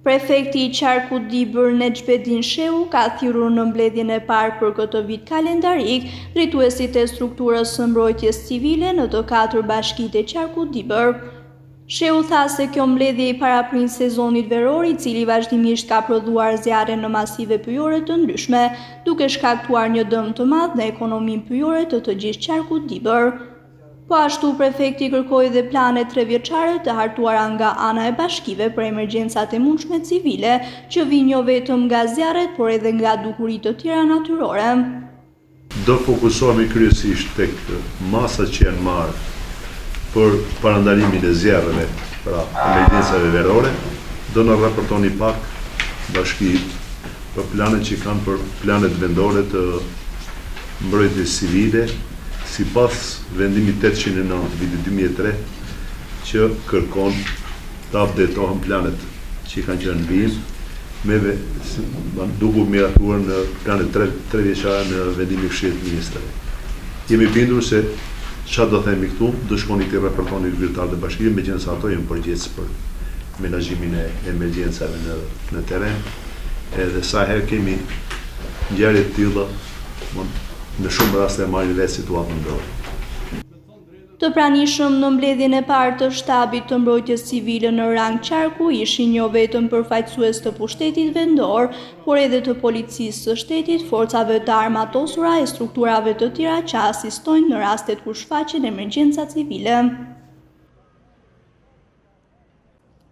Prefekti i Qarkut Dibër Nexhbedin Shehu ka thirrur në mbledhjen e parë për këtë vit kalendarik drejtuesit e strukturës së mbrojtjes civile në të 4 bashkitë e Qarkut Dibër. Shehu tha se kjo mbledhje i paraprin sezonit veror i cili vazhdimisht ka prodhuar zjarre në masive pyjore të ndryshme, duke shkaktuar një dëm të madh në ekonominë pyjore të gjithë Qarkut Dibër. Po ashtu prefekti kërkoi dhe plane 3 vjeçare të hartuara nga ana e bashkive për emergjencat e mundshme civile që vijnë jo vetëm nga zjarret, por edhe nga dukuritë të tjera natyrore. Do fokusohemi kryesisht tek masat që janë marrë për parandalimin e zjarreve, pra emergjencave verore. Do na raportoni pak bashki për planet që kanë për planet vendore të mbrojtjes civile, si pas vendimit 809 vitit 2003 që kërkon të updatohen planet që kanë qenë në vijim, duke miratuar në planet 3 vjeçare në vendimin e Këshillit të Ministrave. Jemi bindur se çfarë do themi këtu, do shkoni të raportoni kryetarët e bashkisë, megjithëse ato janë përgjegjës për menaxhimin e emergjencave në terren, edhe sa herë kemi ngjarje të tilla, në shumë raste marrin vetë situatën ndodhur. Të pranishëm në mbledhjen e parë të shtabit të mbrojtjes civile në rang Qarku ishin jo vetëm përfaqësues të pushtetit vendor, por edhe të policisë së shtetit, forcave të armatosura e strukturave të tjera që asistojnë në rastet kur shfaqen emergjenca civile.